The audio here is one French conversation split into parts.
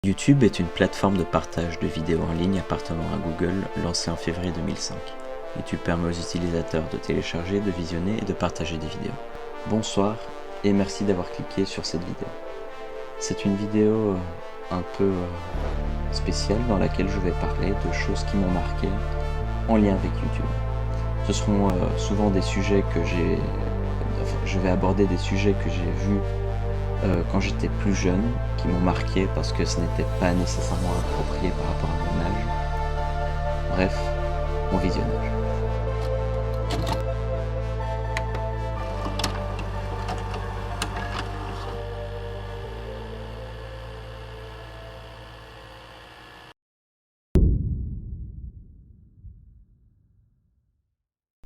YouTube est une plateforme de partage de vidéos en ligne appartenant à Google, lancée en février 2005. YouTube permet aux utilisateurs de télécharger, de visionner et de partager des vidéos. Bonsoir et merci d'avoir cliqué sur cette vidéo. C'est une vidéo un peu spéciale dans laquelle je vais parler de choses qui m'ont marqué en lien avec YouTube. Ce seront souvent des sujets que je vais aborder des sujets que j'ai vus quand j'étais plus jeune, qui m'ont marqué parce que ce n'était pas nécessairement approprié par rapport à mon âge. Bref, bon visionnage.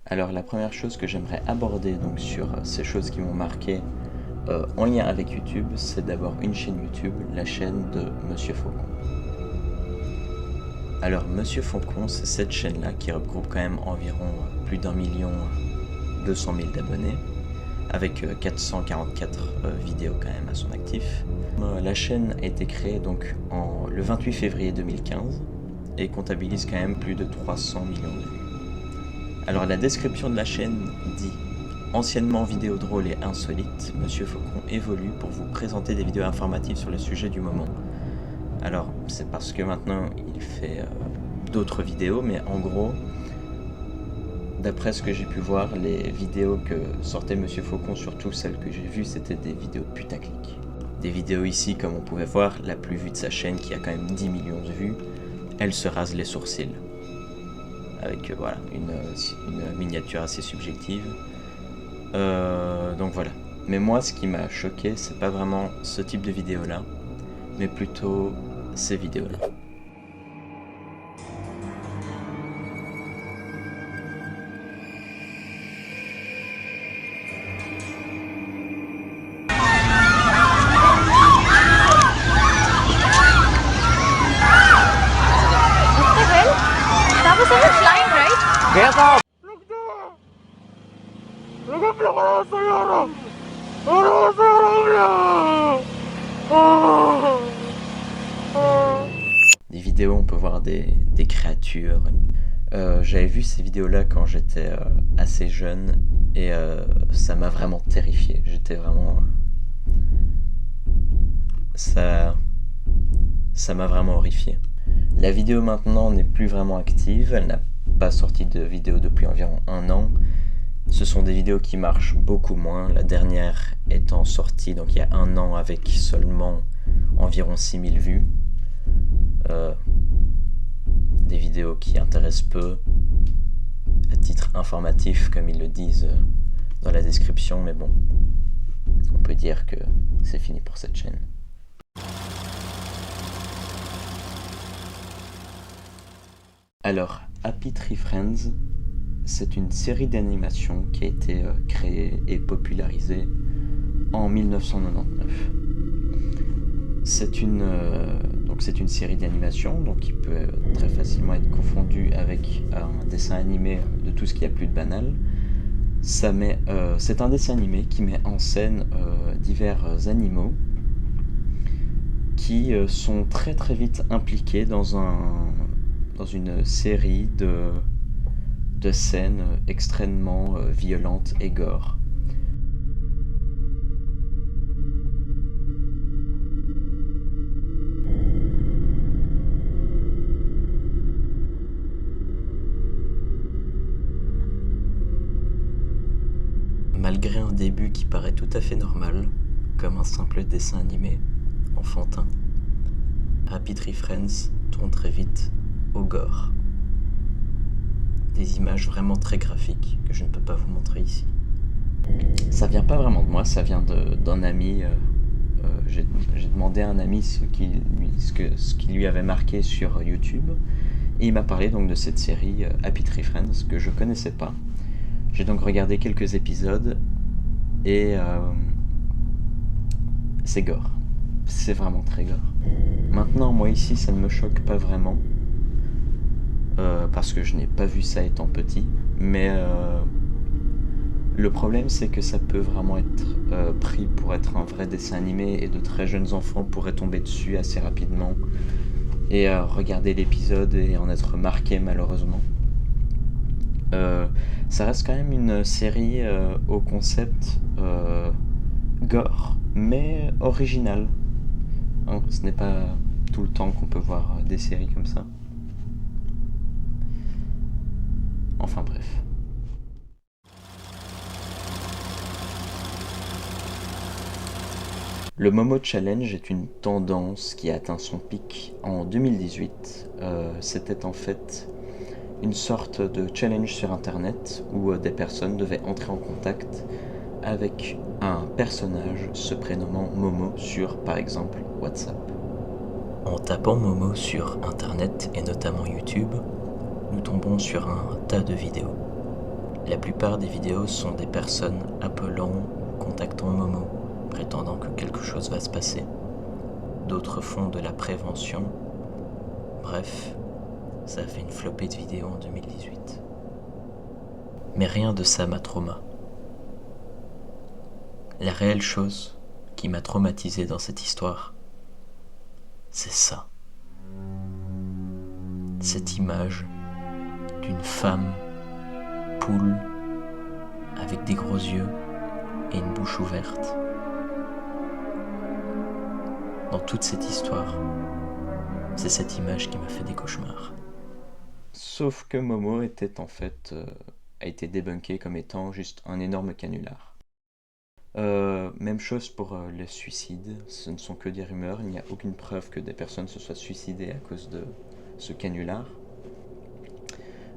Alors la première chose que j'aimerais aborder donc sur ces choses qui m'ont marqué en lien avec YouTube, c'est d'abord une chaîne YouTube, la chaîne de Monsieur Faucon. Alors Monsieur Faucon, c'est cette chaîne-là qui regroupe quand même environ plus d'1 200 000 d'abonnés, avec 444 vidéos quand même à son actif. La chaîne a été créée donc le 28 février 2015 et comptabilise quand même plus de 300 millions de vues. Alors la description de la chaîne dit: anciennement vidéo drôle et insolite, Monsieur Faucon évolue pour vous présenter des vidéos informatives sur le sujet du moment. Alors, c'est parce que maintenant il fait d'autres vidéos, mais en gros, d'après ce que j'ai pu voir, les vidéos que sortait Monsieur Faucon, surtout celles que j'ai vues, c'était des vidéos putaclic. Des vidéos ici, comme on pouvait voir, la plus vue de sa chaîne, qui a quand même 10 millions de vues, elle se rase les sourcils. Avec voilà, une miniature assez subjective. Donc voilà. Mais moi, ce qui m'a choqué, c'est pas vraiment ce type de vidéo là, mais plutôt ces vidéos là. That was someone flying, right? Get up! Des vidéos, on peut voir des créatures. J'avais vu ces vidéos-là quand j'étais assez jeune et ça m'a vraiment terrifié. J'étais vraiment... Ça m'a vraiment horrifié. La vidéo maintenant n'est plus vraiment active, elle n'a pas sorti de vidéo depuis environ 1 an. Ce sont des vidéos qui marchent beaucoup moins, la dernière étant sortie donc il y a 1 an avec seulement environ 6000 vues. Des vidéos qui intéressent peu, à titre informatif comme ils le disent dans la description, mais bon, on peut dire que c'est fini pour cette chaîne. Alors, Happy Tree Friends, c'est une série d'animation qui a été créée et popularisée en 1999. C'est une série d'animation qui peut très facilement être confondue avec un dessin animé de tout ce qu'il y a plus de banal. C'est un dessin animé qui met en scène divers animaux qui sont très très vite impliqués dans une série de scènes extrêmement violentes et gore. Malgré un début qui paraît tout à fait normal, comme un simple dessin animé enfantin, Happy Tree Friends tourne très vite au gore. Des images vraiment très graphiques que je ne peux pas vous montrer ici. Ça vient pas vraiment de moi, ça vient d'un ami. J'ai demandé à un ami ce qui lui avait marqué sur YouTube, et il m'a parlé donc de cette série Happy Tree Friends que je connaissais pas. J'ai donc regardé quelques épisodes et c'est gore. C'est vraiment très gore. Maintenant, moi ici, ça ne me choque pas vraiment. Parce que je n'ai pas vu ça étant petit, mais Le problème, c'est que ça peut vraiment être pris pour être un vrai dessin animé et de très jeunes enfants pourraient tomber dessus assez rapidement et regarder l'épisode et en être marqués malheureusement. Ça reste quand même une série au concept gore, mais original. Hein, ce n'est pas tout le temps qu'on peut voir des séries comme ça. Enfin bref. Le Momo Challenge est une tendance qui a atteint son pic en 2018. C'était en fait une sorte de challenge sur internet où des personnes devaient entrer en contact avec un personnage se prénommant Momo sur par exemple WhatsApp. En tapant Momo sur internet et notamment YouTube, nous tombons sur un tas de vidéos. La plupart des vidéos sont des personnes appelant ou contactant Momo, prétendant que quelque chose va se passer. D'autres font de la prévention. Bref, ça a fait une flopée de vidéos en 2018. Mais rien de ça m'a trauma. La réelle chose qui m'a traumatisé dans cette histoire, c'est ça. Cette image d'une femme poule avec des gros yeux et une bouche ouverte. Dans toute cette histoire, c'est cette image qui m'a fait des cauchemars. Sauf que Momo était en fait a été débunké comme étant juste un énorme canular. Même chose pour le suicide, ce ne sont que des rumeurs, il n'y a aucune preuve que des personnes se soient suicidées à cause de ce canular.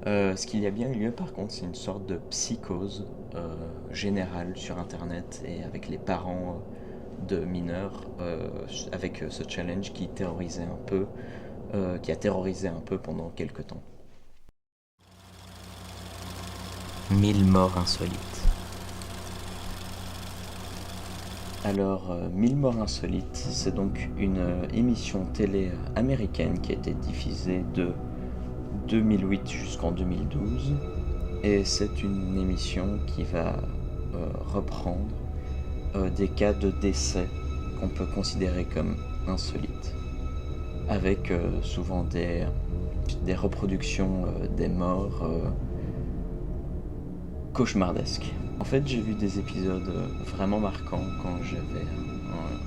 Ce qu'il y a bien eu lieu par contre, c'est une sorte de psychose générale sur internet et avec les parents de mineurs avec ce challenge qui terrorisait un peu, qui a terrorisé un peu pendant quelques temps. 1000 morts insolites. Alors, 1000 morts insolites, c'est donc une émission télé américaine qui a été diffusée de 2008 jusqu'en 2012. Et c'est une émission qui va reprendre des cas de décès qu'on peut considérer comme insolites. Avec souvent des reproductions des morts cauchemardesques. En fait, j'ai vu des épisodes vraiment marquants quand j'avais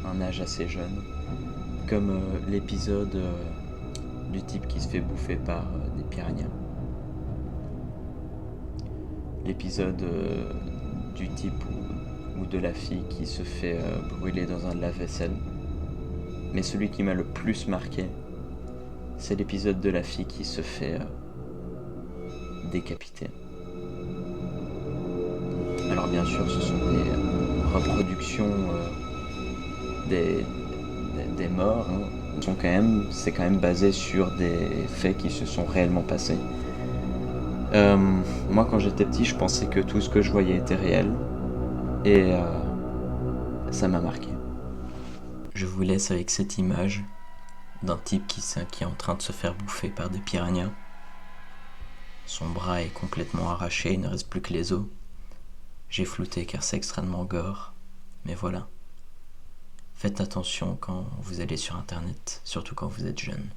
un âge assez jeune, comme l'épisode du type qui se fait bouffer par des piranhas. L'épisode du type ou de la fille qui se fait brûler dans un lave-vaisselle. Mais celui qui m'a le plus marqué, c'est l'épisode de la fille qui se fait décapiter. Alors bien sûr, ce sont des reproductions des morts. Hein. C'est quand même basé sur des faits qui se sont réellement passés. Moi, quand j'étais petit, je pensais que tout ce que je voyais était réel. Et ça m'a marqué. Je vous laisse avec cette image d'un type qui est en train de se faire bouffer par des piranhas. Son bras est complètement arraché, il ne reste plus que les os. J'ai flouté car c'est extrêmement gore, mais voilà. Faites attention quand vous allez sur internet, surtout quand vous êtes jeune.